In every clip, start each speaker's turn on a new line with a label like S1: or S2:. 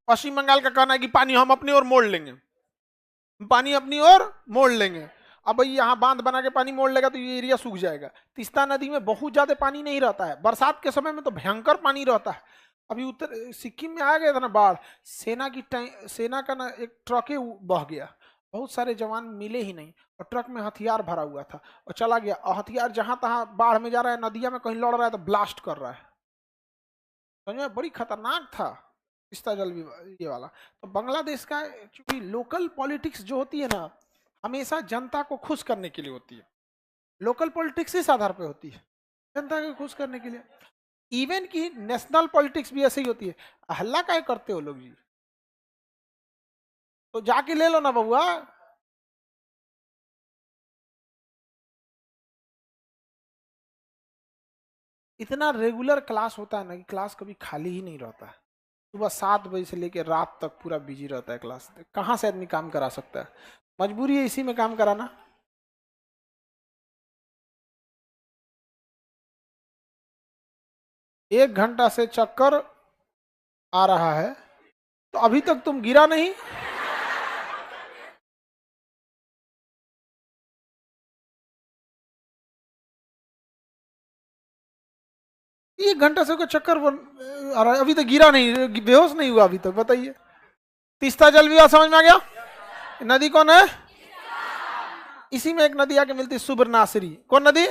S1: पश्चिम बंगाल का कहना है कि पानी हम अपनी ओर मोड़ लेंगे, पानी अपनी ओर मोड़ लेंगे। अब भाई यहाँ बांध बना के पानी मोड़ लेगा तो ये एरिया सूख जाएगा। तीस्ता नदी में बहुत ज्यादा पानी नहीं रहता है, बरसात के समय में तो भयंकर पानी रहता है। अभी उत्तर सिक्किम में आ गया था ना बाढ़, सेना का ना एक ट्रक ही बह गया, बहुत सारे जवान मिले ही नहीं, और ट्रक में हथियार भरा हुआ था और चला गया, और हथियार जहां तहां बाढ़ में जा रहा है, नदिया में कहीं लड़ रहा है तो ब्लास्ट कर रहा है। समझ में, बड़ी खतरनाक था तीस्ता जल ये वाला। तो बांग्लादेश का चूंकि लोकल पॉलिटिक्स जो होती है ना, हमेशा जनता को खुश करने के लिए होती है, लोकल पॉलिटिक्स इस आधार पे होती है, जनता को खुश करने के लिए। इवन की नेशनल पॉलिटिक्स भी ऐसे ही होती है। हल्ला काय करते हो लोग जी, तो जाके ले लो ना बउआ। इतना रेगुलर क्लास होता है ना कि क्लास कभी खाली ही नहीं रहता है। सुबह 7 बजे से लेकर रात तक पूरा बिजी रहता है क्लास। कहाँ से आदमी काम करा सकता है, मजबूरी है इसी में काम कराना। 1 घंटा से चक्कर आ रहा है, तो अभी तक तुम गिरा नहीं। 1 घंटा से कोई चक्कर आ रहा है, अभी तक गिरा नहीं, बेहोश नहीं हुआ अभी तक, बताइए। तीस्ता जल विवाद समझ में आ गया। नदी कौन है, इसी में एक नदी आके मिलती है, सुब्र नासरी। कौन नदी,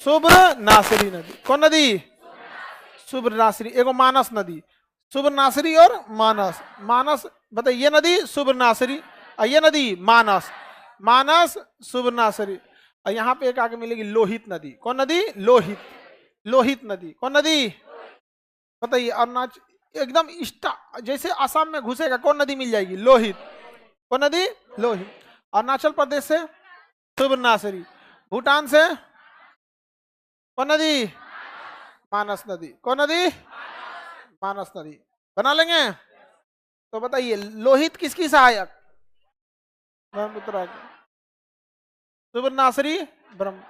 S1: सुब्र नासरी नदी। कौन नदी, सुब्र नासरी। एगो मानस नदी, सुब्र नासरी और मानस। मानस बताइए, ये नदी सुब्र नासरी, और ये नदी मानस, मानस सुब्र नासरी। और यहाँ पे एक आगे मिलेगी लोहित नदी। कौन नदी, लोहित, लोहित नदी। कौन नदी बताइए। अरुणाचल एकदम जैसे आसाम में घुसेगा कौन नदी मिल जाएगी, लोहित। कौन नदी, लोहित। अरुणाचल प्रदेश से सुबर्णासरी, भूटान से कौन नदी, मानस नदी। कौन नदी, मानस नदी। बना लेंगे। तो बताइए लोहित किसकी सहायक, ब्रह्मपुत्र की। सुबर्णासरी ब्रह्म,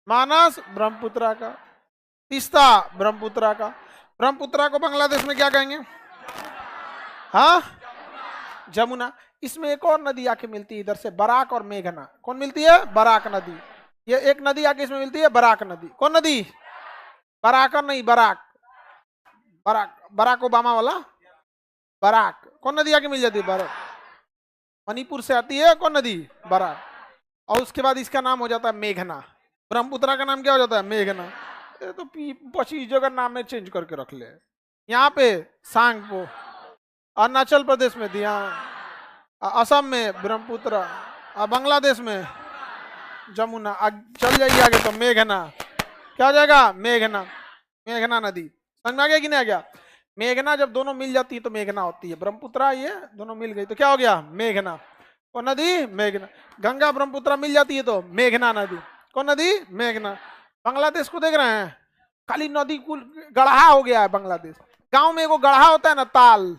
S1: मानस ब्रह्मपुत्र का, तीस्ता ब्रह्मपुत्र का। ब्रह्मपुत्र को बांग्लादेश में क्या कहेंगे, हाँ, जमुना। इसमें एक और नदी आके मिलती है इधर से, बराक और मेघना। कौन मिलती है, बराक नदी। ये एक नदी आके इसमें मिलती है, बराक नदी। कौन नदी, बराकर नहीं, बराक, बराक, बराक ओबामा वाला बराक। कौन नदी आके मिल जाती है, बराक। मणिपुर से आती है कौन नदी, बराक। और उसके बाद इसका नाम हो जाता है मेघना। ब्रह्मपुत्र का नाम क्या हो जाता है, मेघना। ये तो 25 जगह नाम में चेंज करके रख ले। यहाँ पे सांगपो, अरुणाचल प्रदेश में दिया, असम में ब्रह्मपुत्र, बांग्लादेश में जमुना। चल जाइए आगे तो मेघना, क्या हो जाएगा, मेघना, मेघना नदी। समझ में आ गया कि नहीं आ गया। मेघना जब दोनों मिल जाती है तो मेघना होती है। ब्रह्मपुत्र ये दोनों मिल गई तो क्या हो गया, मेघना। कौन नदी, मेघना। गंगा ब्रह्मपुत्र मिल जाती है तो मेघना नदी। कौन नदी, मेघना। बांग्लादेश को देख रहे हैं, खाली नदी कुल गढ़ा हो गया है बांग्लादेश। गांव में एगो गढ़ा होता है ना, ताल,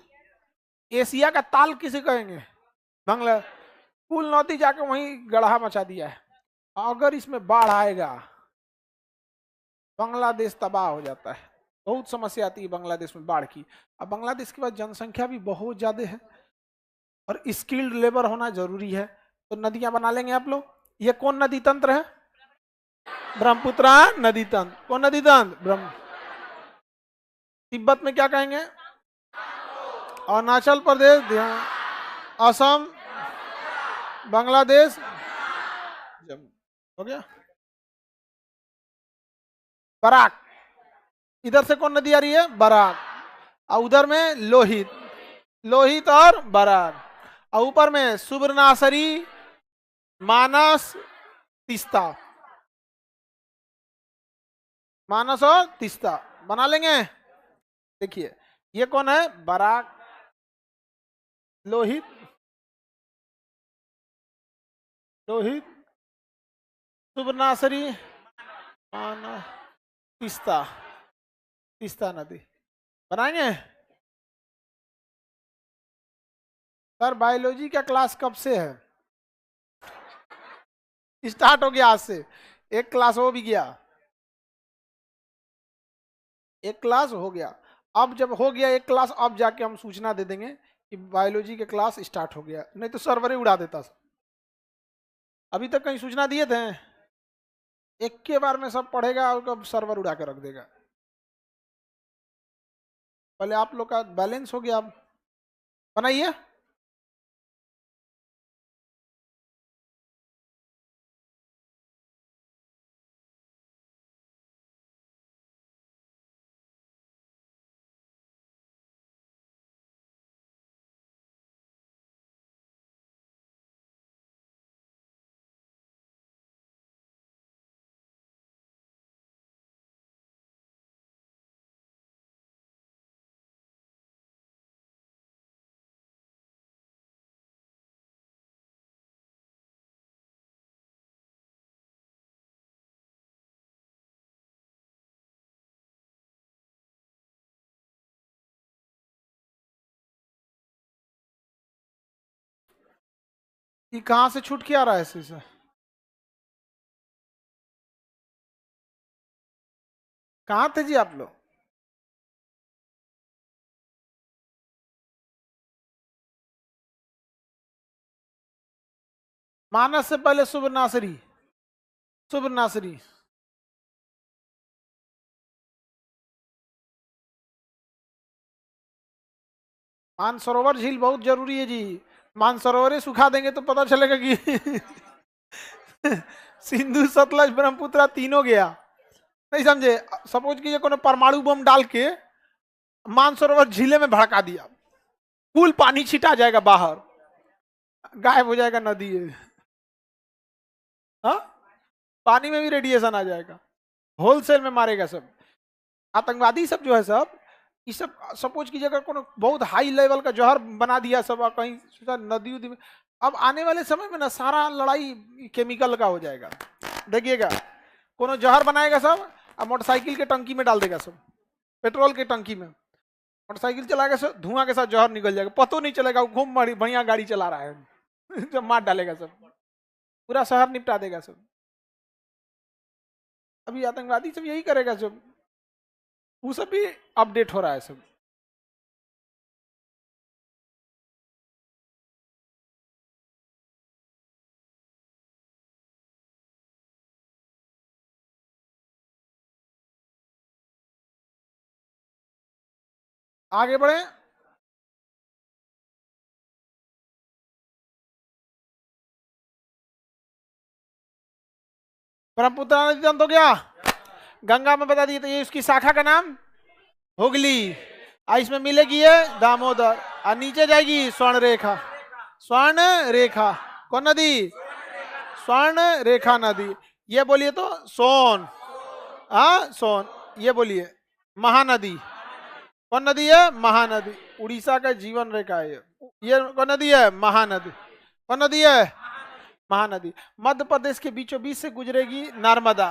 S1: एशिया का ताल किसे कहेंगे, बांग्ला। कुल नदी जाके वहीं गढ़ा मचा दिया है। अगर इसमें बाढ़ आएगा बांग्लादेश तबाह हो जाता है। बहुत समस्या आती है बांग्लादेश में बाढ़ की। अब बांग्लादेश के पास जनसंख्या भी बहुत ज्यादा है और स्किल्ड लेबर होना जरूरी है। तो नदियां बना लेंगे आप लोग। ये कौन नदी तंत्र है, ब्रह्मपुत्र नदी तंत्र। कौन नदी तंत्र, ब्रह्म। तिब्बत में क्या कहेंगे, अरुणाचल प्रदेश, असम, बांग्लादेश, हो गया। बराक, इधर से कौन नदी आ रही है, बराक। और उधर में लोहित, लोहित और बराक। और ऊपर में सुबर्णासरी, मानस, तीस्ता। मानस और तीस्ता बना लेंगे। देखिए ये कौन है, बराक, लोहित, लोहित, सुबर्णासरी, मानस, तीस्ता, तीस्ता नदी बनाएंगे। सर बायोलॉजी का क्लास कब से है, स्टार्ट हो गया आज से। एक क्लास हो भी गया, एक क्लास हो गया। अब जब हो गया एक क्लास, अब जाके हम सूचना दे देंगे कि बायोलॉजी के क्लास स्टार्ट हो गया, नहीं तो सर्वर ही उड़ा देता। अभी तक कहीं सूचना दिए थे? एक के बार में सब पढ़ेगा और सर्वर उड़ा के रख देगा। पहले आप लोग का बैलेंस हो गया, अब बनाइए। ये कहाँ से छूट के आ रहा है इसे? कहाँ थे जी आप लोग? मानस से पहले शुभ नासरी, शुभ नासरी। मानसरोवर झील बहुत जरूरी है जी। मानसरोवर सुखा देंगे तो पता चलेगा कि सिंधु सतलज ब्रह्मपुत्र तीनों गया। नहीं समझे? सपोज कीजिए कोनो परमाणु बम डाल के मानसरोवर झीले में भड़का दिया, कुल पानी छिटा जाएगा बाहर, गायब हो जाएगा नदी। हाँ, पानी में भी रेडिएशन आ जाएगा, होलसेल में मारेगा सब। आतंकवादी सब जो है सब, ये सब सपोज कीजिए अगर कोनो बहुत हाई लेवल का जहर बना दिया सब, कहीं नदी उदी में, अब आने वाले समय में ना सारा लड़ाई केमिकल का हो जाएगा। देखिएगा, कोनो जहर बनाएगा सब और मोटरसाइकिल के टंकी में डाल देगा सब, पेट्रोल के टंकी में मोटरसाइकिल चलाएगा सब, धुआं के साथ जहर निकल जाएगा, पतो नहीं चलेगा, घूम बढ़िया गाड़ी चला रहा है। जब मार डालेगा सब, पूरा शहर निपटा देगा सब। अभी आतंकवादी सब यही करेगा सब, वो सब भी अपडेट हो रहा है सब। आगे बढ़े। ब्रह्मपुत्र नदी अंत हो गया। गंगा में बता दिए तो ये उसकी शाखा का नाम हुगली, और इसमें मिलेगी ये दामोदर, और नीचे जाएगी स्वर्ण रेखा। स्वर्ण रेखा कौन नदी? स्वर्ण रेखा नदी। ये बोलिए तो सोन, हाँ सोन। ये बोलिए महानदी। कौन नदी है? महानदी। उड़ीसा का जीवन रेखा है ये कौन नदी है? महानदी। कौन नदी है? महानदी। मध्य प्रदेश के बीचों बीच से गुजरेगी नर्मदा,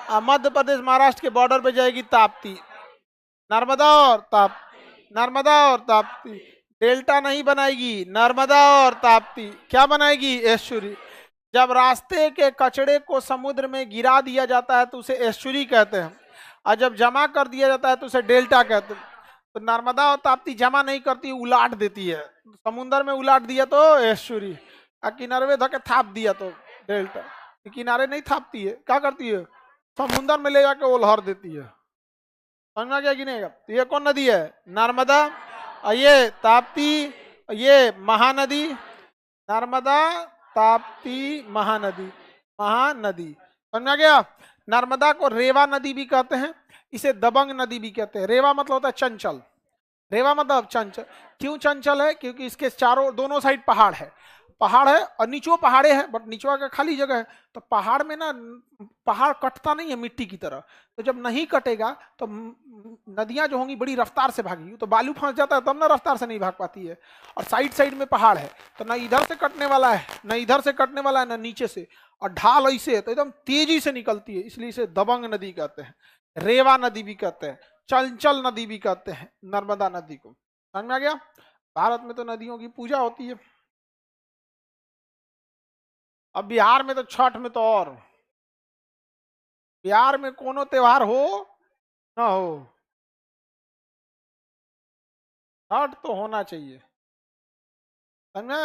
S1: और मध्य प्रदेश महाराष्ट्र के बॉर्डर पे जाएगी ताप्ती। नर्मदा और ताप्ती, नर्मदा और ताप्ती। डेल्टा नहीं बनाएगी, नर्मदा और ताप्ती क्या बनाएगी? एस्चुरी। जब रास्ते के कचड़े को समुद्र में गिरा दिया जाता है तो उसे एस्चुरी कहते हैं, और जब जमा कर दिया जाता है तो उसे डेल्टा कहते हैं। तो नर्मदा और ताप्ती जमा नहीं करती, उलाट देती है। समुद्र में उलाट दिया तो एस्चुरी, और किनारे धके थाप दिया तो डेल्टा। किनारे नहीं थापती है, क्या करती है? समुद्र में ले जाके उलहर देती है। समझ में क्या? गिनेगा तो ये कौन नदी है? नर्मदा। और ये ताप्ती, ये महानदी। नर्मदा, ताप्ती, महानदी। महानदी समझ में आ गया? नर्मदा को रेवा नदी भी कहते हैं, इसे दबंग नदी भी कहते हैं। रेवा मतलब होता है चंचल, रेवा मतलब चंचल। क्यों चंचल है? क्योंकि इसके चारों दोनों साइड पहाड़ है, पहाड़ है और नीचो पहाड़े हैं, बट नीचवा का खाली जगह है। तो पहाड़ में ना, पहाड़ कटता नहीं है मिट्टी की तरह, तो जब नहीं कटेगा तो नदियां जो होंगी बड़ी रफ्तार से भागी, तो बालू फंस जाता है तब ना रफ्तार से नहीं भाग पाती है। और साइड साइड में पहाड़ है, तो ना इधर से कटने वाला है, ना इधर से कटने वाला है, ना नीचे से, और ढाल ऐसे है तो एकदम तेजी से निकलती है, इसलिए इसे दबंग नदी कहते हैं, रेवा नदी भी कहते हैं, चंचल नदी भी कहते हैं नर्मदा नदी को। समझ में आ गया? भारत में तो नदियों की पूजा होती है। अब बिहार में तो छठ में तो और, बिहार में कोनो त्योहार हो ना हो, घाट तो होना चाहिए, समझा?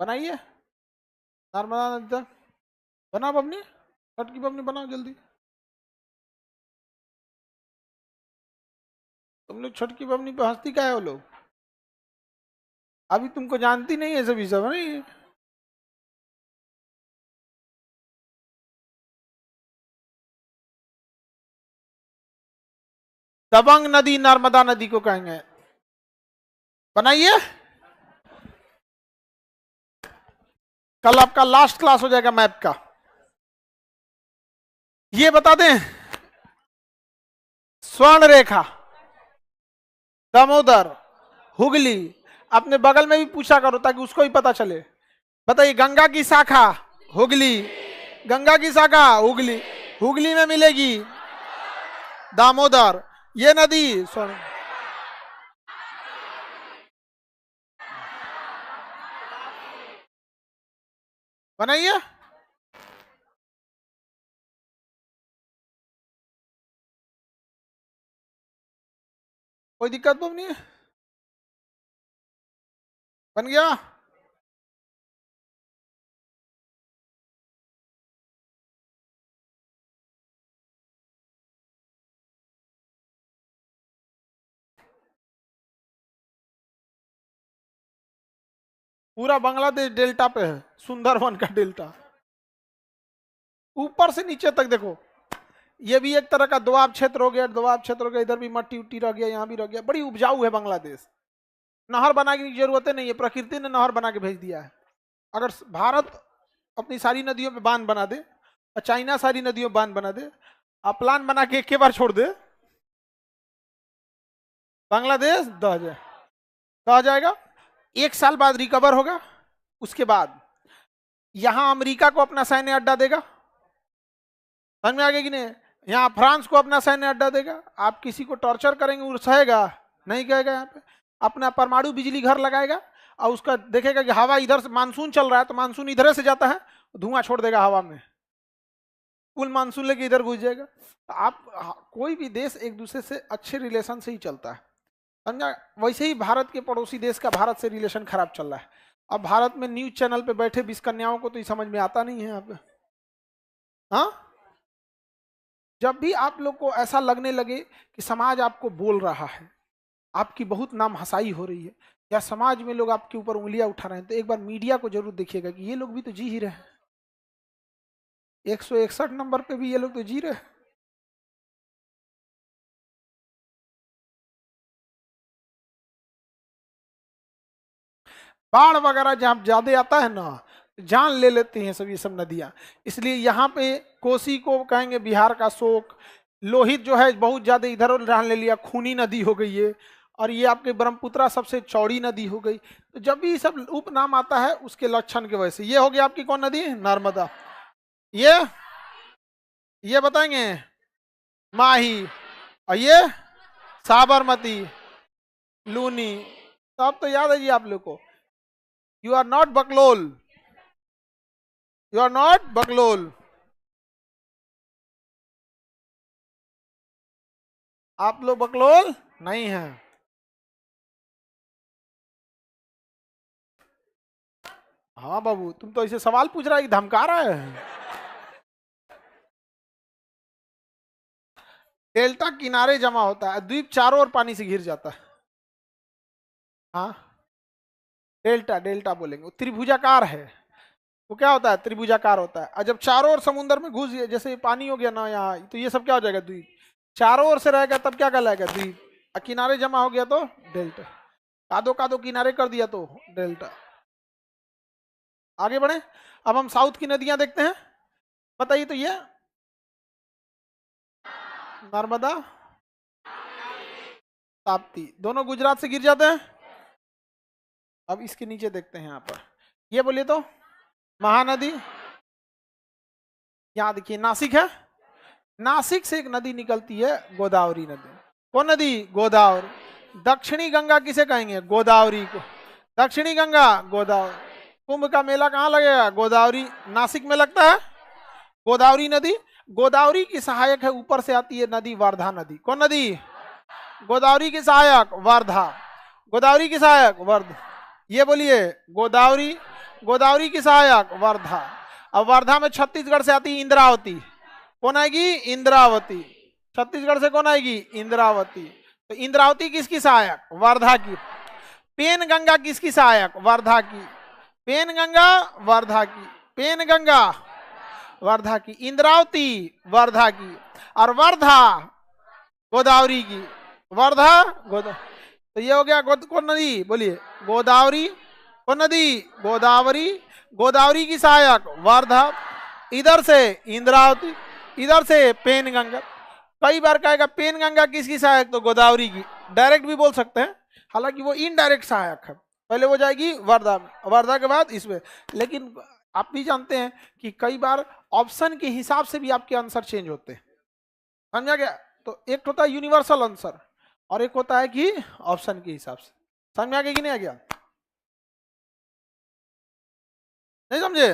S1: बनाइए नर्मदा नदी तक, बना बबनी, छठ की बबनी बनाओ जल्दी। तुम लोग छठ की बबनी पे हंसती क्या है वो लोग? अभी तुमको जानती नहीं है सभी सब नहीं। दबंग नदी नर्मदा नदी को कहेंगे। बनाइए, कल आपका लास्ट क्लास हो जाएगा मैप का। ये बता दें, स्वर्ण रेखा, दामोदर, हुगली, अपने बगल में भी पूछा करो ताकि उसको भी पता चले। बताइए, गंगा की शाखा हुगली, गंगा की शाखा हुगली, हुगली में मिलेगी दामोदर, ये नदी स्वर्ण। बनाइए, कोई दिक्कत तो नहीं है, बन गया। पूरा बांग्लादेश डेल्टा पे है, सुंदरवन का डेल्टा, ऊपर से नीचे तक देखो। ये भी एक तरह का दोआब क्षेत्र हो गया, दोआब क्षेत्र हो गया, इधर भी मट्टी उट्टी रह गया, यहाँ भी रह गया। बड़ी उपजाऊ है बांग्लादेश, नहर बनाने की जरूरत नहीं है, प्रकृति ने नहर बना के भेज दिया है। अगर भारत अपनी सारी नदियों पे बांध बना दे और चाइना सारी नदियों पे बांध बना दे, आप प्लान बना के एक बार छोड़ दे, बांग्लादेश दह जाएगा। 1 साल बाद रिकवर होगा, उसके बाद यहां अमेरिका को अपना सैन्य अड्डा देगा, समझ में आ गया कि नहीं? यहाँ फ्रांस को अपना सैन्य अड्डा देगा। आप किसी को टॉर्चर करेंगे वो सहेगा नहीं, कहेगा यहाँ पे अपना परमाणु बिजली घर लगाएगा और उसका देखेगा कि हवा इधर से मानसून चल रहा है तो मानसून इधर से जाता है, धुआं छोड़ देगा हवा में, कुल मानसून लेके इधर घुस जाएगा। तो आप कोई भी देश एक दूसरे से अच्छे रिलेशन से ही चलता है, समझा? वैसे ही भारत के पड़ोसी देश का भारत से रिलेशन खराब चल रहा है। अब भारत में न्यूज चैनल पे बैठे 20 कन्याओं को तो ये समझ में आता नहीं है यहाँ पे। हाँ, जब भी आप लोग को ऐसा लगने लगे कि समाज आपको बोल रहा है, आपकी बहुत नाम हंसाई हो रही है, या समाज में लोग आपके ऊपर उंगलियां उठा रहे हैं, तो एक बार मीडिया को जरूर देखिएगा कि ये लोग भी तो जी ही रहे हैं। 161 नंबर पे भी ये लोग तो जी रहे हैं। बाढ़ वगैरह जहां ज्यादा आता है ना, जान ले लेती हैं सब ये सब नदियां। इसलिए यहाँ पे कोसी को कहेंगे बिहार का शोक, लोहित जो है बहुत ज्यादा इधर उधर ले लिया, खूनी नदी हो गई है, और ये आपके ब्रह्मपुत्रा सबसे चौड़ी नदी हो गई। तो जब भी सब उपनाम आता है उसके लक्षण के वजह से। ये हो गया आपकी कौन नदी? नर्मदा। ये बताएंगे माही, और ये साबरमती, लूनी। तो अब तो याद है जी आप लोग को, यू आर नॉट बकलोल, यू आर नॉट बकलोल, आप लोग बकलोल नहीं है। हाँ बाबू, तुम तो ऐसे सवाल पूछ रहा है कि धमका रहा है। डेल्टा किनारे जमा होता है, द्वीप चारों ओर पानी से घिर जाता है। हाँ, डेल्टा डेल्टा बोलेंगे, त्रिभुजाकार है। वो क्या होता है? त्रिभुजाकार होता है। और जब चारों ओर समुद्र में घुस, जैसे पानी हो गया ना यहाँ, तो ये सब क्या हो जाएगा? द्वीप। चारों ओर से रहेगा तब क्या कहलाएगा? द्वीप। और किनारे जमा हो गया तो डेल्टा। कादो कादो किनारे कर दिया तो डेल्टा। आगे बढ़े, अब हम साउथ की नदियां देखते हैं। बताइए, तो ये नर्मदा, ताप्ती, दोनों गुजरात से गिर जाते हैं। अब इसके नीचे देखते हैं यहाँ पर, ये बोलिए तो महानदी। यहाँ देखिए नासिक है, नासिक से एक नदी निकलती है, गोदावरी नदी। कौन नदी? गोदावरी। दक्षिणी गंगा किसे कहेंगे? गोदावरी को। दक्षिणी गंगा गोदावरी। कुंभ का मेला कहाँ लगेगा? गोदावरी नासिक में लगता है, गोदावरी नदी। गोदावरी की सहायक है, ऊपर से आती है नदी वर्धा नदी। कौन नदी? गोदावरी की सहायक वर्धा। गोदावरी की सहायक वर्धा। ये बोलिए गोदावरी, गोदावरी की सहायक वर्धा। अब वर्धा में छत्तीसगढ़ से आती है इंद्रावती। कौन आएगी? इंद्रावती। छत्तीसगढ़ से कौन आएगी? इंद्रावती। तो इंद्रावती किसकी सहायक? वर्धा की। पेन गंगा किसकी सहायक? वर्धा की। पेन गंगा वर्धा की। पेन गंगा वर्धा की। इंद्रावती वर्धा की। और वर्धा गोदावरी की। वर्धा गोदा, तो ये हो गया कौन नदी? बोलिए गोदावरी। कौन नदी? गोदावरी। गोदावरी की सहायक वर्धा, इधर से इंद्रावती, इधर से पेन गंगा। कई बार कहेगा पेन गंगा किसकी सहायक? तो गोदावरी की। डायरेक्ट भी बोल सकते हैं, हालांकि वो इनडायरेक्ट सहायक है। पहले वो जाएगी वर्धा में, वर्धा के बाद इसमें। लेकिन आप भी जानते हैं कि कई बार ऑप्शन के हिसाब से भी आपके आंसर चेंज होते हैं। समझा गया? तो एक होता है यूनिवर्सल आंसर और एक होता है कि ऑप्शन के हिसाब से। समझ में आ गया कि नहीं आ गया? नहीं समझे?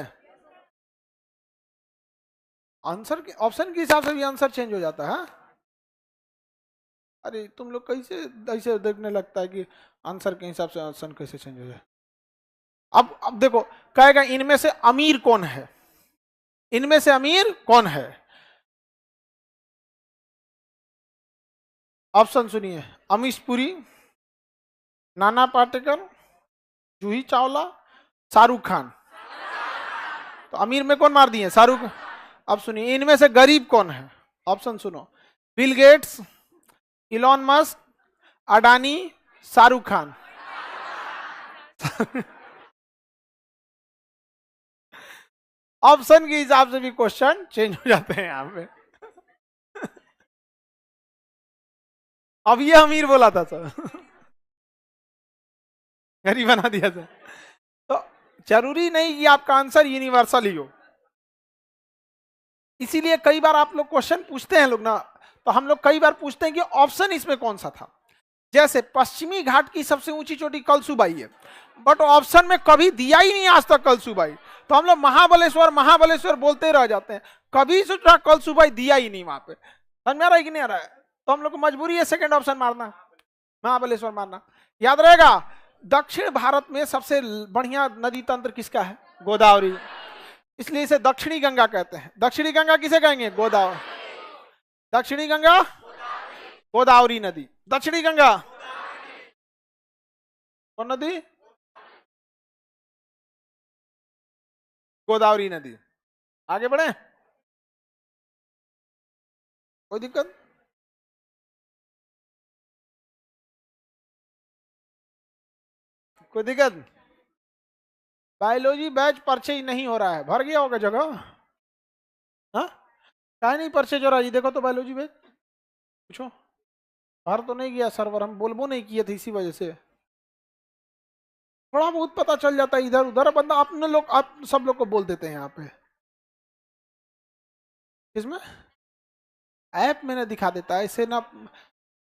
S1: आंसर के ऑप्शन के हिसाब से भी आंसर चेंज हो जाता है। अरे तुम लोग कैसे ऐसे देखने लगता है कि आंसर के हिसाब से आंसर कैसे चेंज हो जाए? अब देखो, कहेगा इनमें से अमीर कौन है? इनमें से अमीर कौन है? ऑप्शन सुनिए, अमीश पुरी, नाना पाटेकर, जूही चावला, शाहरुख खान। तो अमीर में कौन मार दिए? शाहरुख। अब सुनिए, इनमें से गरीब कौन है? ऑप्शन सुनो, Bill Gates, Elon Musk, Adani, Shahrukh Khan. Option के हिसाब से भी क्वेश्चन चेंज हो जाते हैं यहां पे। अब ये अमीर बोला था सर, गरीब बना दिया सर। तो जरूरी नहीं कि आपका आंसर यूनिवर्सल ही हो। इसीलिए कई बार आप लोग क्वेश्चन पूछते हैं लोग ना, तो हम लोग कई बार पूछते हैं कि ऑप्शन इसमें कौन सा था। जैसे पश्चिमी घाट की सबसे ऊंची चोटी कलसुबाई है, बट ऑप्शन में कभी दिया ही नहीं आज तक कलसुबाई। तो हम लोग महाबलेश्वर महाबलेश्वर बोलते रह जाते हैं, कभी सोचा कलसुबाई दिया ही नहीं वहां पे। समझ में आ रहा है कि नहीं आ रहा है? तो हम लोग को मजबूरी है सेकंड ऑप्शन मारना, महाबलेश्वर मारना। याद रहेगा, दक्षिण भारत में सबसे बढ़िया नदी तंत्र किसका है? गोदावरी। इसलिए इसे दक्षिणी गंगा कहते हैं। दक्षिणी गंगा किसे कहेंगे? गोदावरी। दक्षिणी गंगा गोदावरी नदी। दक्षिणी गंगा कौन नदी? गोदावरी नदी। आगे बढ़े, कोई दिक्कत? कोई दिक्कत? बायोलॉजी बैच परचे ही नहीं हो रहा है, भर गया होगा जगह। हाँ, क्या नहीं परचे जो रहा जी? देखो तो बायोलॉजी बैच पूछो। भर तो नहीं गया सर्वर, हम बोलबो नहीं किए थे, इसी वजह से थोड़ा बहुत पता चल जाता है इधर उधर। बंदा अपने लोग, आप सब लोग को बोल देते हैं यहाँ पे। किसमें? ऐप में ना दिखा देता है ऐसे ना,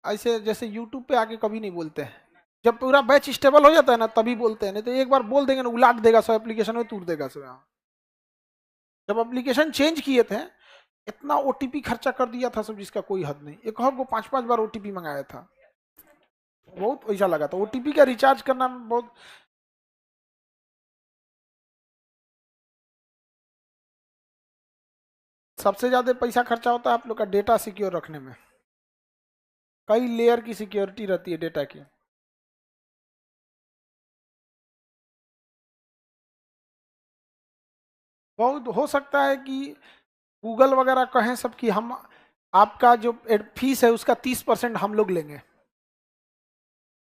S1: ऐसे जैसे यूट्यूब पे आके कभी नहीं बोलते हैं। जब पूरा बैच स्टेबल हो जाता है ना तभी बोलते हैं, नहीं तो एक बार बोल देंगे ना उलाट देगा सब, एप्लीकेशन में तूर देगा सब। जब एप्लीकेशन चेंज किए थे, इतना ओटीपी खर्चा कर दिया था सब जिसका कोई हद नहीं। एक को 5-5 बार ओटीपी मंगाया था, बहुत पैसा लगा था ओटीपी का रिचार्ज करना में। बहुत सबसे ज्यादा पैसा खर्चा होता है आप लोग का डेटा सिक्योर रखने में। कई लेयर की सिक्योरिटी रहती है डेटा की। बहुत हो सकता है कि गूगल वगैरह कहें सब कि हम आपका जो फीस है उसका 30% हम लोग लेंगे।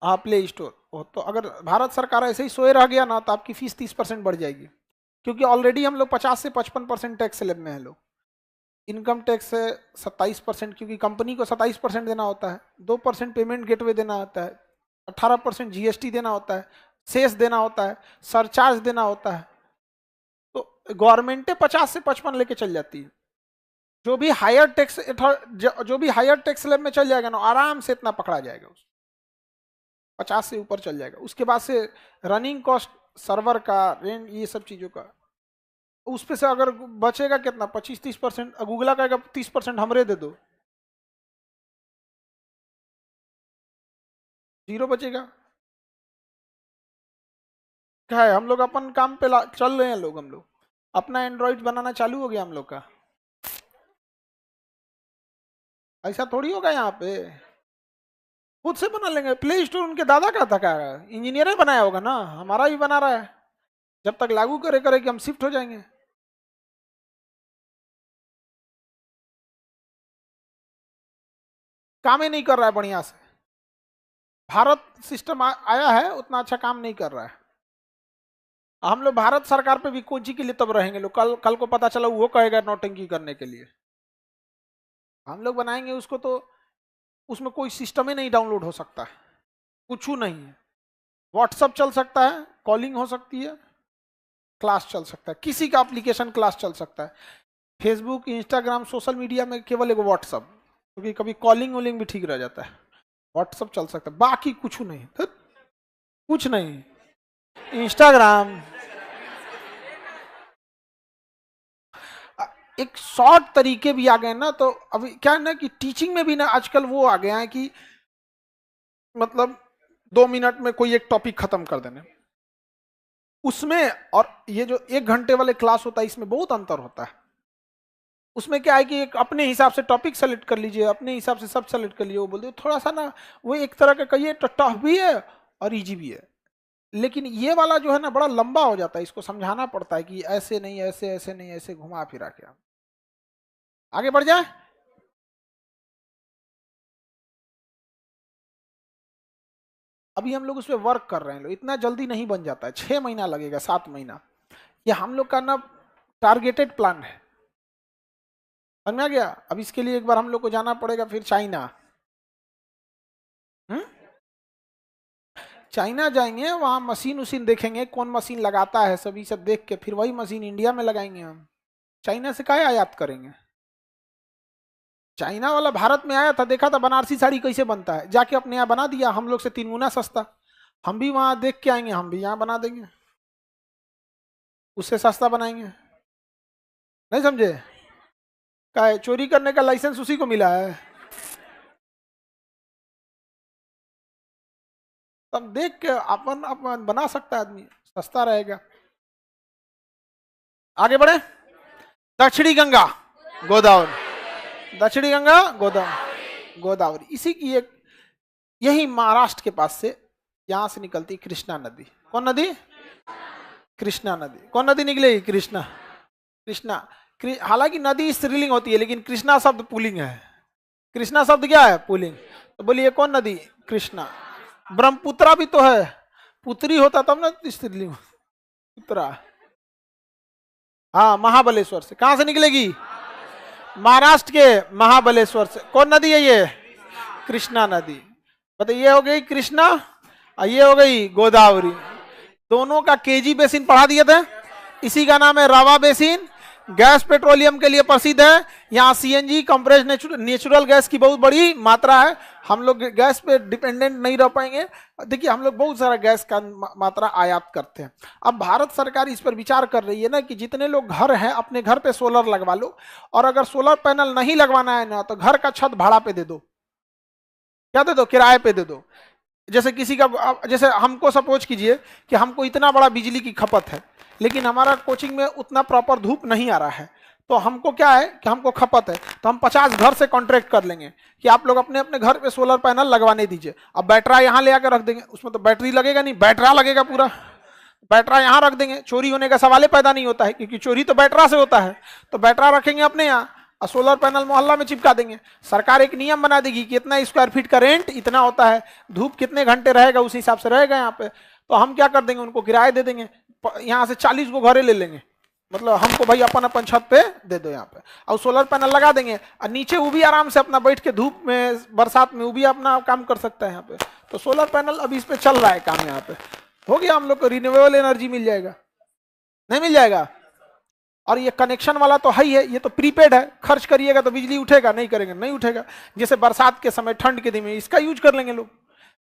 S1: आप प्ले स्टोर हो तो अगर भारत सरकार ऐसे ही सोए रह गया ना तो आपकी फीस 30% बढ़ जाएगी, क्योंकि ऑलरेडी हम लोग 50 से 55% टैक्स स्लैब में है लोग। इनकम टैक्स से 27%, क्योंकि कंपनी को 27% देना होता है, 2% पेमेंट गेटवे देना होता है, 18% जीएसटी देना होता है, सेस देना होता है, सरचार्ज देना होता है। तो गवर्नमेंट 50 से 55 लेके चल जाती है। जो भी हायर टैक्स, जो भी हायर टैक्स स्लैब में चल जाएगा ना आराम से इतना पकड़ा जाएगा, 50 से ऊपर चल जाएगा। उसके बाद से रनिंग कॉस्ट, सर्वर का रेंट, ये सब चीजों का उस पे से अगर बचेगा कितना, 25-30%, गूगला कहेगा 30% हमरे दे दो, 0 बचेगा। क्या है, हम लोग अपन काम पे चल रहे हैं, लोग हम लोग अपना एंड्रॉइड बनाना चालू हो गया हम लोग का। ऐसा थोड़ी होगा यहाँ पे, खुद से बना लेंगे। प्ले स्टोर उनके दादा का था, क्या इंजीनियर ही बनाया होगा ना, हमारा भी बना रहा है। जब तक लागू करे करे कि हम शिफ्ट हो जाएंगे। काम ही नहीं कर रहा है बढ़िया से, भारत सिस्टम आया है उतना अच्छा काम नहीं कर रहा है। हम लोग भारत सरकार पे भी कोची के लिए तब रहेंगे लोग, कल कल को पता चला वो कहेगा नौटंकी करने के लिए। हम लोग बनाएंगे उसको तो उसमें कोई सिस्टम ही नहीं डाउनलोड हो सकता है, कुछ नहीं है। व्हाट्सअप चल सकता है, कॉलिंग हो सकती है, क्लास चल सकता है, किसी का एप्लीकेशन क्लास चल सकता है। फेसबुक, इंस्टाग्राम, सोशल मीडिया में केवल एक व्हाट्सअप, क्योंकि कभी कॉलिंग वॉलिंग भी ठीक रह जाता है। व्हाट्सअप चल सकता है, बाकी कुछ नहीं, कुछ नहीं। इंस्टाग्राम एक शॉर्ट तरीके भी आ गए ना, तो अभी क्या है ना कि टीचिंग में भी ना आजकल वो आ गया है कि मतलब 2 मिनट में कोई एक टॉपिक खत्म कर देने, उसमें और ये जो 1 घंटे वाले क्लास होता है इसमें बहुत अंतर होता है। उसमें क्या है कि एक अपने हिसाब से टॉपिक सेलेक्ट कर लीजिए, अपने हिसाब से सब सेलेक्ट कर लीजिए, वो बोलते थोड़ा सा ना वो एक तरह का कहिए तो टफ भी है और इजी भी है। लेकिन ये वाला जो है ना बड़ा लंबा हो जाता है, इसको समझाना पड़ता है कि ऐसे नहीं, ऐसे ऐसे नहीं, ऐसे घुमा फिरा के आगे बढ़ जाए। अभी हम लोग उस पर वर्क कर रहे हैं, लोग इतना जल्दी नहीं बन जाता है, 6 महीना लगेगा, 7 महीना। ये हम लोग का ना टारगेटेड प्लान है, समझ में आ गया। अब इसके लिए एक बार हम लोग को जाना पड़ेगा फिर चाइना। चाइना जाएंगे, वहां मशीन उशीन देखेंगे, कौन मशीन लगाता है, सभी सब देख के फिर वही मशीन इंडिया में लगाएंगे हम। चाइना से क्या आयात करेंगे। चाइना वाला भारत में आया था, देखा था बनारसी साड़ी कैसे बनता है, जाके अपने यहाँ बना दिया, हम लोग से 3 गुना सस्ता। हम भी वहां देख के आएंगे, हम भी यहाँ बना देंगे, उससे सस्ता बनाएंगे। नहीं समझे, क्या है, चोरी करने का लाइसेंस उसी को मिला है। तब देख के अपन अपन बना सकता है आदमी, सस्ता रहेगा। आगे बढ़े। दक्षिणी गंगा गोदावरी, दक्षिणी गंगा गोदावरी, गोदावरी इसी की एक, यही महाराष्ट्र के पास से यहां से निकलती कृष्णा नदी। कौन नदी, कृष्णा नदी। कौन नदी निकलेगी, कृष्णा, कृष्णा। हालांकि नदी स्त्रीलिंग होती है लेकिन कृष्णा शब्द पुल्लिंग है। कृष्णा शब्द क्या है, पुल्लिंग। तो बोलिए कौन नदी, कृष्णा। ब्रह्मपुत्रा भी तो है, पुत्री होता तब ना स्त्रीलिंग, पुत्रा। हाँ, महाबलेश्वर से। कहां से निकलेगी, महाराष्ट्र के महाबलेश्वर से। कौन नदी है ये, कृष्णा नदी। बताइए, ये हो गई कृष्णा और ये हो गई गोदावरी। दोनों का केजी बेसिन पढ़ा दिए थे, इसी का नाम है रावा बेसिन। गैस पेट्रोलियम के लिए प्रसिद्ध है, यहाँ सीएनजी कंप्रेस्ड नेचुरल गैस की बहुत बड़ी मात्रा है। हम लोग गैस पे डिपेंडेंट नहीं रह पाएंगे। देखिए, हम लोग बहुत सारा गैस का मात्रा आयात करते हैं। अब भारत सरकार इस पर विचार कर रही है ना कि जितने लोग घर हैं अपने घर पे सोलर लगवा लो, और अगर सोलर पैनल नहीं लगवाना है ना तो घर का छत भाड़ा पे दे दो। क्या दे दो, किराए पे दे दो। जैसे किसी का, जैसे हमको सपोज कीजिए कि हमको इतना बड़ा बिजली की खपत है, लेकिन हमारा कोचिंग में उतना प्रॉपर धूप नहीं आ रहा है, तो हमको क्या है कि हमको खपत है, तो हम 50 घर से कॉन्ट्रैक्ट कर लेंगे कि आप लोग अपने अपने घर पे सोलर पैनल लगवाने दीजिए। अब बैटरा यहाँ ले आकर रख देंगे, उसमें तो बैटरी लगेगा नहीं, बैटरा लगेगा पूरा। बैटरा यहाँ रख देंगे, चोरी होने का सवाल ही पैदा नहीं होता है, क्योंकि चोरी तो बैटरा से होता है। तो बैटरा रखेंगे अपने यहाँ और सोलर पैनल मोहल्ला में चिपका देंगे। सरकार एक नियम बना देगी कि इतना स्क्वायर फीट का रेंट इतना होता है, धूप कितने घंटे रहेगा उस हिसाब से रहेगा यहाँ पे। तो हम क्या कर देंगे, उनको किराए दे देंगे, यहाँ से 40 को घरे ले लेंगे, मतलब हमको भाई अपन अपन छत पे दे दो यहाँ पे, और सोलर पैनल लगा देंगे। और नीचे वो भी आराम से अपना बैठ के धूप में बरसात में वो भी अपना काम कर सकता है यहाँ पे। तो सोलर पैनल अभी इस पे चल रहा है काम, यहाँ पे हो गया। हम लोग को रिन्यूएबल एनर्जी मिल जाएगा, नहीं मिल जाएगा। और ये कनेक्शन वाला तो है ही है, ये तो प्रीपेड है, खर्च करिएगा तो बिजली उठेगा, नहीं करेंगे नहीं उठेगा। जैसे बरसात के समय, ठंड के दिन में इसका यूज कर लेंगे लोग,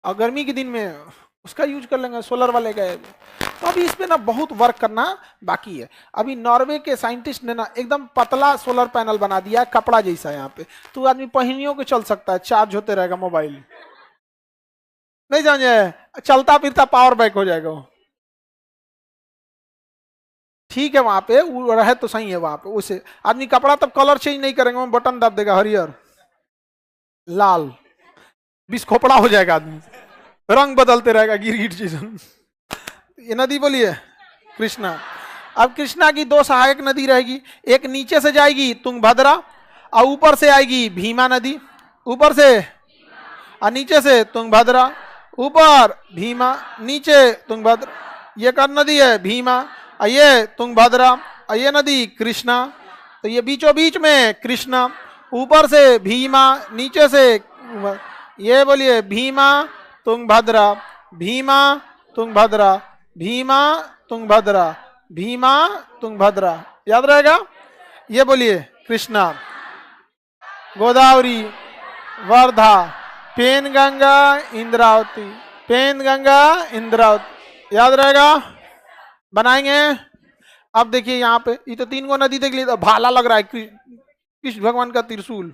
S1: और गर्मी के दिन में उसका यूज कर लेंगे, सोलर वाले का। तो अभी इस पे ना बहुत वर्क करना बाकी है। अभी नॉर्वे के साइंटिस्ट ने ना एकदम पतला सोलर पैनल बना दिया है, कपड़ा जैसा यहाँ पे, तो आदमी पहिनियों के चल सकता है, चार्ज होते रहेगा मोबाइल, नहीं समझे, चलता फिरता पावर बैक हो जाएगा वो। ठीक है, वहां पे वो रहे तो सही है, वहां पे उसे आदमी कपड़ा तब कलर चेंज नहीं करेंगे, बटन दब देगा हरियर लाल, बीस खोपड़ा हो जाएगा आदमी, रंग बदलते रहेगा गिर गिर चीज। ये नदी बोलिए कृष्णा। अब कृष्णा की दो सहायक नदी रहेगी, एक नीचे से जाएगी तुंगभद्रा और ऊपर से आएगी भीमा नदी, ऊपर से और नीचे से तुंगभद्रा, ऊपर भीमा, नीचे तुंगभद्रा, ये कर नदी है भीमा, और ये तुंगभद्रा, और ये नदी कृष्णा, तो ये बीचों बीच में कृष्णा, ऊपर से भीमा, नीचे से, ये बोलिए भीमा तुंगभद्रा, भीमा तुंगभद्रा, भीमा तुंगभद्रा, भीमा तुंगभद्रा, याद रहेगा। ये बोलिए कृष्णा, गोदावरी, वर्धा, पेनगंगा, इंद्रावती, पेनगंगा, इंद्रावती, याद रहेगा, बनाएंगे। अब देखिए यहाँ पे ये तो तीन गो नदी देख ली, तो भाला लग रहा है कृष्ण भगवान का त्रिशूल,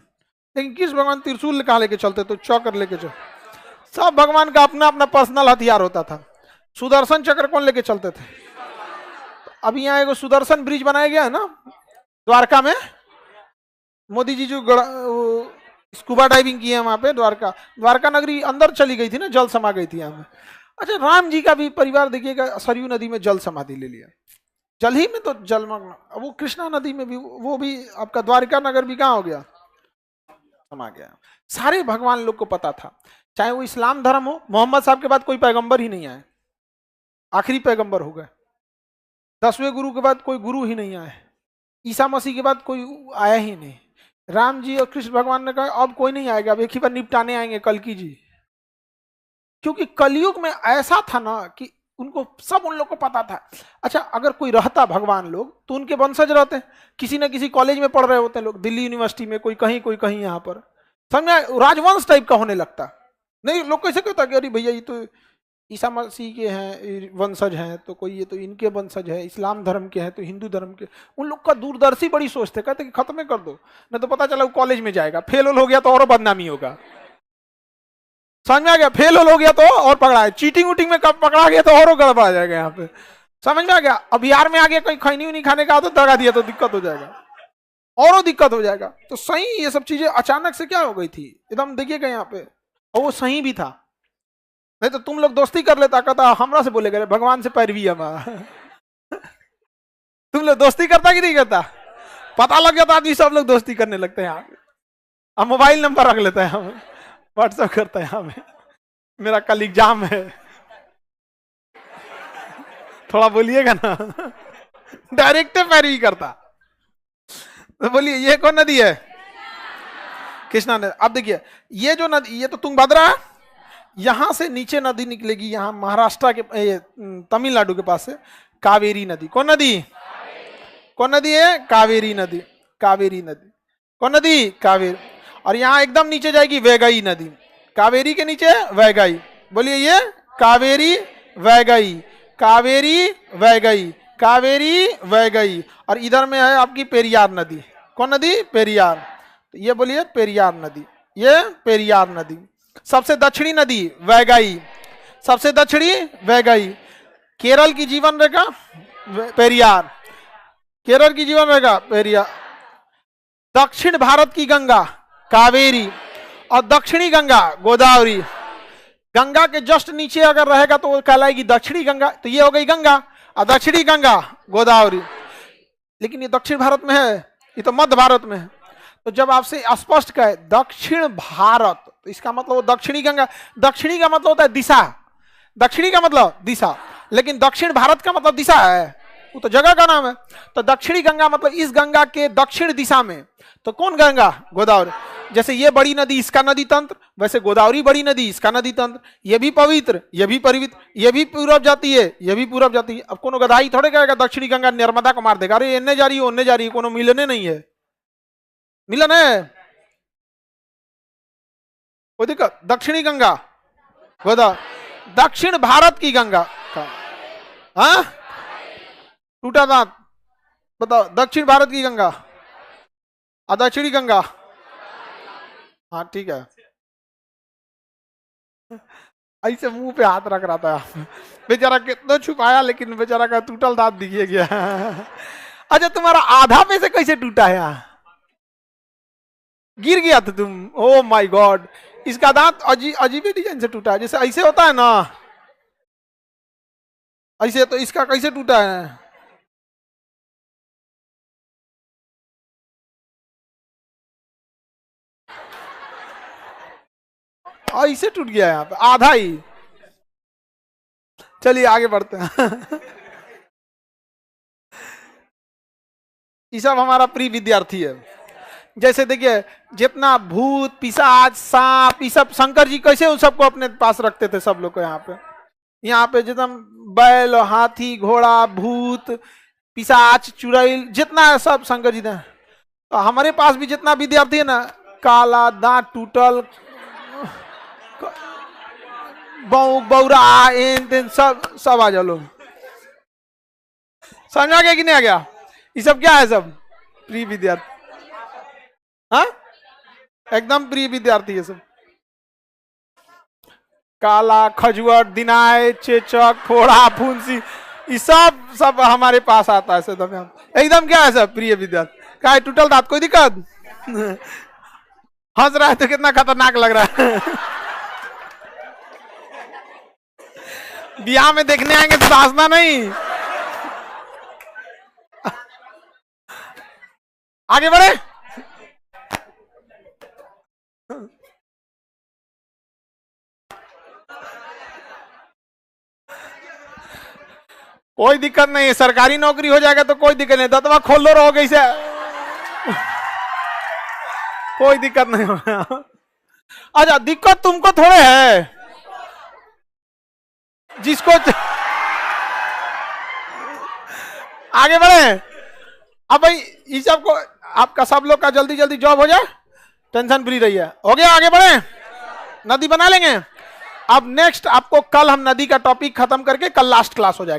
S1: लेकिन कृष्ण भगवान त्रिशूल कहाँ लेके चलते, तो चक्र लेके चल, सब भगवान का अपना अपना पर्सनल हथियार होता था। सुदर्शन चक्र कौन लेके चलते थे। अभी यहाँ एक सुदर्शन ब्रिज बनाया गया है ना द्वारका में, मोदी जी जो स्कूबा डाइविंग की है वहां पे, द्वारका नगरी अंदर चली गई थी ना, जल समा गई थी यहाँ में। अच्छा, राम जी का भी परिवार देखिएगा सरयू नदी में जल समाधि ले लिया, जल ही में तो जलमग्न, वो कृष्णा नदी में भी, वो भी आपका द्वारका नगर भी कहाँ हो गया, समा गया। सारे भगवान लोग को पता था, चाहे वो इस्लाम धर्म हो, मोहम्मद साहब के बाद कोई पैगंबर ही नहीं आए, आखिरी पैगंबर हो गए, 10वें गुरु के बाद कोई गुरु ही नहीं आए, ईसा मसीह के बाद कोई आया ही नहीं, राम जी और कृष्ण भगवान ने कहा अब कोई नहीं आएगा, अब एक ही बार निपटाने आएंगे कल्कि जी, क्योंकि कलयुग में ऐसा था ना कि उनको सब, उन लोग को पता था। अच्छा, अगर कोई रहता भगवान लोग तो उनके वंशज रहते, किसी न किसी कॉलेज में पढ़ रहे होते लोग, दिल्ली यूनिवर्सिटी में, कोई कहीं यहाँ पर, समझ, राजवंश टाइप का होने लगता। नहीं, लोग कैसे कहता कि अरे भैया ये तो ईसा मसीह के हैं वंशज हैं, तो कोई ये तो इनके वंशज है, इस्लाम धर्म के हैं तो हिंदू धर्म के, उन लोग का दूरदर्शी बड़ी सोचते, कहते कि खत्म कर दो, नहीं तो पता चला वो कॉलेज में जाएगा, फेल हो गया तो और बदनामी होगा, समझ में आ गया, फेल हो गया तो और पकड़ा है, चीटिंग उटिंग में कब पकड़ा गया तो और गड़बड़ा जाएगा यहाँ पे, समझ में आ गया। अब बिहार में आगे कहीं खैनी नहीं खाने का आदत दगा दिया तो दिक्कत हो जाएगा, और दिक्कत हो जाएगा। तो सही ये सब चीजें अचानक से क्या हो गई थी एकदम, देखिएगा यहाँ पे, और वो सही भी था, नहीं तो तुम लोग दोस्ती कर लेता, कहता हमरा से बोलेगा भगवान से पैरवी हमारा। तुम लोग दोस्ती करता कि नहीं करता, पता लग जाता आदमी, सब लोग दोस्ती करने लगते हैं यहाँ पे, अब मोबाइल नंबर रख लेता है, हम व्हाट्सएप करता है, हमें मेरा कल एग्जाम है, थोड़ा बोलिएगा ना, डायरेक्ट पैरवी करता। तो बोलिए ये कौन नदी है, कृष्णा नदी। अब देखिए ये जो नदी, ये तो तुंगभद्रा है, यहां से नीचे नदी निकलेगी, यहां महाराष्ट्र के तमिलनाडु के पास से कावेरी नदी। कौन नदी, कौन नदी है, कावेरी नदी, कावेरी नदी, कौन नदी, कावेरी। और यहां एकदम नीचे जाएगी वैगई नदी, कावेरी के नीचे वैगई, बोलिए ये कावेरी वैगई, कावेरी वैगई, कावेरी वैगई। और इधर में है आपकी पेरियार नदी, कौन नदी, पेरियार, तो ये बोलिए पेरियार नदी, ये पेरियार नदी। सबसे दक्षिणी नदी वैगई, सबसे दक्षिणी वैगई। केरल की जीवन रेखा पेरियार, केरल की जीवन रेखा पेरियार। दक्षिण भारत की गंगा कावेरी, और दक्षिणी गंगा गोदावरी। गंगा के जस्ट नीचे अगर रहेगा तो वो कहलाएगी दक्षिणी गंगा, तो ये हो गई गंगा, और दक्षिणी गंगा गोदावरी। लेकिन ये दक्षिण भारत में है, ये तो मध्य भारत में है। तो जब आपसे स्पष्ट कहे दक्षिण भारत, तो इसका मतलब वो दक्षिणी गंगा, दक्षिणी का मतलब होता है दिशा, दक्षिणी का मतलब दिशा, लेकिन दक्षिण भारत का मतलब दिशा है, वो तो जगह का नाम है। तो दक्षिणी गंगा मतलब इस गंगा के दक्षिण दिशा में, तो कौन गंगा, गोदावरी। जैसे ये बड़ी नदी इसका नदी तंत्र, वैसे गोदावरी बड़ी नदी इसका नदी तंत्र, ये भी पवित्र, ये भी पवित्र, ये भी पूरब जाती है, ये भी पूरब जाती है। अब कोनो गदाई थोड़े कहेगा दक्षिणी गंगा नर्मदा को मार देगा, अरे इन्ने जा रही है उन्ने जा रही है, कोनो मिलने नहीं है, मिलन है कोई दिक्कत। दक्षिणी गंगा गोदावरी, दक्षिण भारत की गंगा, हाँ, टूटा दांत। बताओ, दक्षिण भारत की गंगा, दक्षिणी गंगा। हाँ ठीक है, ऐसे मुंह पे हाथ रख रहा था बेचारा, कितना छुपाया लेकिन बेचारा का टूटल दांत दिखे गया अच्छा, तुम्हारा आधा में से कैसे टूटा है? गिर गया था तुम? ओ माय गॉड, इसका दांत अजीब डिजाइन से टूटा है, जैसे ऐसे होता है ना, ऐसे। तो इसका कैसे टूटा है? ऐसे टूट गया है यहाँ पे आधा ही। चलिए आगे बढ़ते हैं ये सब हमारा प्रिय विद्यार्थी है। जैसे देखिए, जितना भूत पिशाच सांप, ये सब शंकर जी कैसे उन सबको अपने पास रखते थे सब लोग को। यहाँ पे जितना बैल हाथी घोड़ा भूत पिशाच चुड़ैल जितना है सब शंकर जी ने। तो हमारे पास भी जितना विद्यार्थी है ना, काला दांत टूटल बौरा एन तेन सब आ जाओ लोग। समझ आ गया कि नहीं आ गया? ये सब क्या है? सब प्रिय विद्यार्थी। हाँ, एकदम प्रिय विद्यार्थी है सब। काला खजुआर दिनाय चेचक फोड़ा फुंसी, ये सब हमारे पास आता है एकदम क्या है सब प्रिय विद्यार्थी। क्या है? टूटल दांत, कोई दिक्कत? हंस रहा है तो कितना खतरनाक लग रहा है ब्याह में देखने आएंगे तो हंसना नहीं। आगे बढ़े। कोई दिक्कत नहीं है, सरकारी नौकरी हो जाएगा तो कोई दिक्कत नहीं, दतवा खोल लो रहोगे इसे कोई दिक्कत नहीं होगा। अच्छा, दिक्कत तुमको थोड़े है, जिसको आगे बढ़े। अब भाई इस सबको, आपका सब लोग का जल्दी जल्दी जॉब हो जाए, टेंशन फ्री रहिए। हो गया? आगे बढ़े, नदी बना लेंगे। अब नेक्स्ट आपको कल हम नदी का टॉपिक खत्म करके कल लास्ट क्लास हो जाएगा।